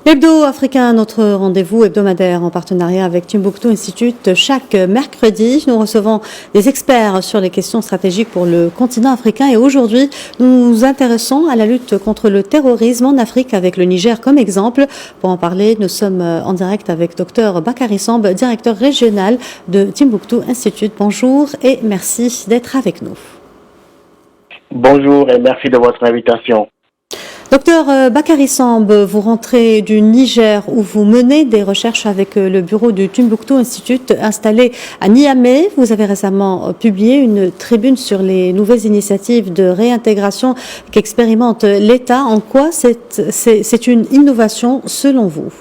L'Hebdo africain, notre rendez-vous hebdomadaire en partenariat avec Timbuktu Institute. Chaque mercredi, nous recevons des experts sur les questions stratégiques pour le continent africain. Et aujourd'hui, nous nous intéressons à la lutte contre le terrorisme en Afrique avec le Niger comme exemple. Pour en parler, nous sommes en direct avec Dr Bakary Samb, directeur régional de Timbuktu Institute. Bonjour et merci d'être avec nous. Bonjour et merci de votre invitation. Docteur Bakary Samb, vous rentrez du Niger où vous menez des recherches avec le bureau du Timbuktu Institute installé à Niamey. Vous avez récemment publié une tribune sur les nouvelles initiatives de réintégration qu'expérimente l'État. En quoi c'est une innovation selon vous?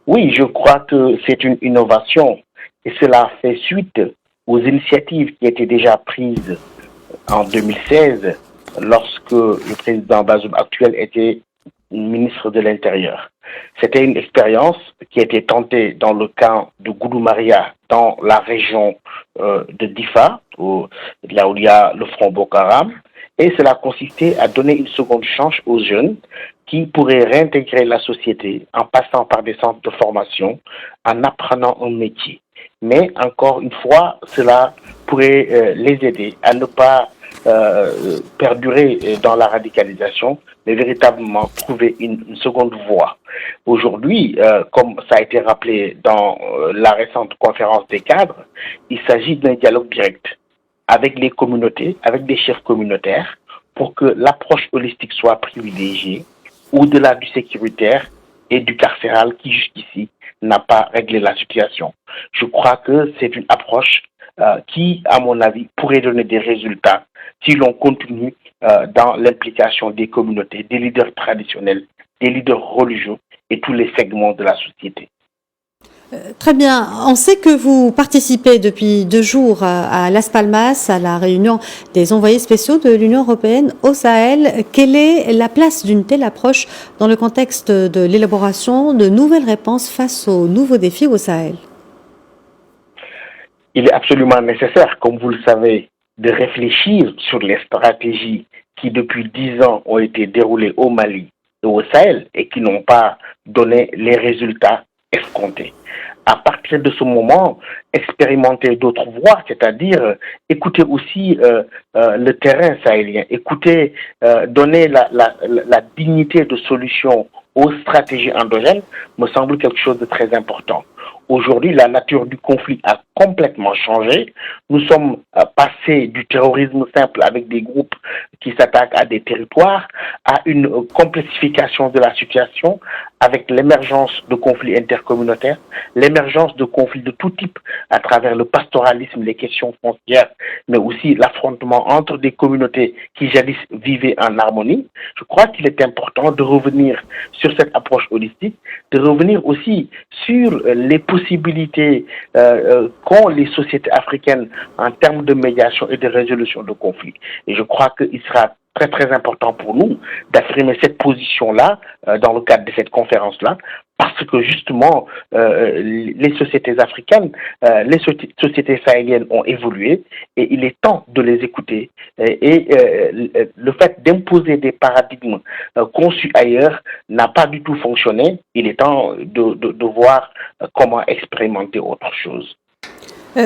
Oui, je crois que c'est une innovation et cela fait suite aux initiatives qui étaient déjà prises en 2016 lorsque le président Bazoum actuel était ministre de l'Intérieur. C'était une expérience qui a été tentée dans le camp de Goudou-Maria, dans la région de Difa, là où il y a le front Boko Haram, et cela consistait à donner une seconde chance aux jeunes qui pourraient réintégrer la société en passant par des centres de formation, en apprenant un métier. Mais encore une fois, cela pourrait les aider à ne pas perdurer dans la radicalisation, mais véritablement trouver une seconde voie. Aujourd'hui, comme ça a été rappelé dans la récente conférence des cadres, il s'agit d'un dialogue direct avec les communautés, avec des chefs communautaires, pour que l'approche holistique soit privilégiée, au-delà du sécuritaire et du carcéral qui jusqu'ici n'a pas réglé la situation. Je crois que c'est une approche qui, à mon avis, pourrait donner des résultats si l'on continue dans l'implication des communautés, des leaders traditionnels, des leaders religieux et tous les segments de la société. Très bien. On sait que vous participez depuis 2 jours à Las Palmas, à la réunion des envoyés spéciaux de l'Union européenne au Sahel. Quelle est la place d'une telle approche dans le contexte de l'élaboration de nouvelles réponses face aux nouveaux défis au Sahel? Il est absolument nécessaire, comme vous le savez, de réfléchir sur les stratégies qui depuis 10 ans ont été déroulées au Mali et au Sahel et qui n'ont pas donné les résultats escomptés. À partir de ce moment, expérimenter d'autres voies, c'est-à-dire écouter aussi le terrain sahélien, écouter, donner la dignité de solution aux stratégies endogènes, me semble quelque chose de très important. Aujourd'hui, la nature du conflit a complètement changé. Nous sommes passés du terrorisme simple avec des groupes qui s'attaquent à des territoires à une complexification de la situation avec l'émergence de conflits intercommunautaires, l'émergence de conflits de tout type à travers le pastoralisme, les questions foncières, mais aussi l'affrontement entre des communautés qui jadis vivaient en harmonie. Je crois qu'il est important de revenir sur cette approche holistique, de revenir aussi sur les possibilités qu'ont les sociétés africaines en termes de médiation et de résolution de conflits. Et je crois qu'il sera très très important pour nous d'affirmer cette position-là dans le cadre de cette conférence-là, parce que justement les sociétés africaines, les sociétés sahéliennes ont évolué et il est temps de les écouter. Et le fait d'imposer des paradigmes conçus ailleurs n'a pas du tout fonctionné. Il est temps de voir comment expérimenter autre chose.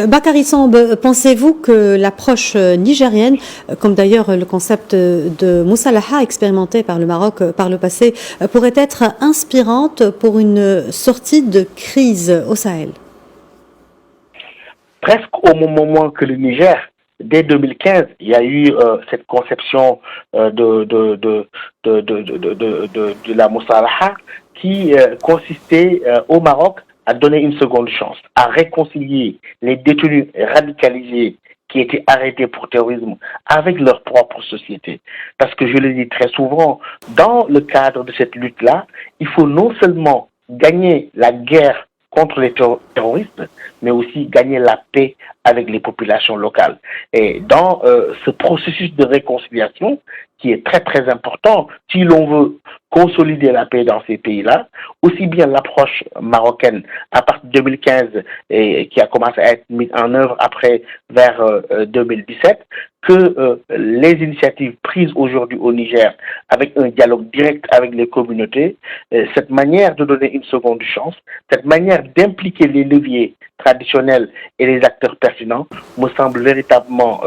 Bakary Samb, pensez-vous que l'approche nigérienne, comme d'ailleurs le concept de Moussalaha expérimenté par le Maroc par le passé, pourrait être inspirante pour une sortie de crise au Sahel? Presque au même moment que le Niger, dès 2015, il y a eu cette conception de la Moussalaha qui consistait au Maroc à donner une seconde chance, à réconcilier les détenus radicalisés qui étaient arrêtés pour terrorisme avec leur propre société. Parce que je le dis très souvent, dans le cadre de cette lutte-là, il faut non seulement gagner la guerre contre les terroristes, mais aussi gagner la paix avec les populations locales. Et dans ce processus de réconciliation, qui est très très important, si l'on veut consolider la paix dans ces pays-là, aussi bien l'approche marocaine à partir de 2015 et qui a commencé à être mise en œuvre après vers 2017, que les initiatives prises aujourd'hui au Niger avec un dialogue direct avec les communautés, cette manière de donner une seconde chance, cette manière d'impliquer les leviers traditionnels et les acteurs pertinents me semble véritablement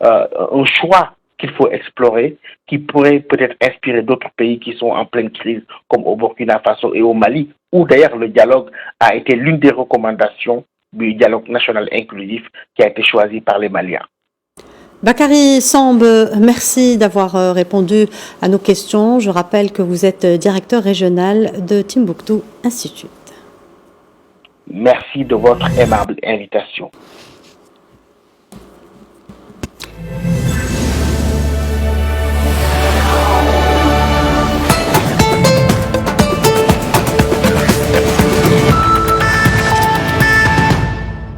un choix qu'il faut explorer, qui pourrait peut-être inspirer d'autres pays qui sont en pleine crise, comme au Burkina Faso et au Mali, où d'ailleurs le dialogue a été l'une des recommandations du dialogue national inclusif qui a été choisi par les Maliens. Bakary Samb, merci d'avoir répondu à nos questions. Je rappelle que vous êtes directeur régional de Timbuktu Institute. Merci de votre aimable invitation.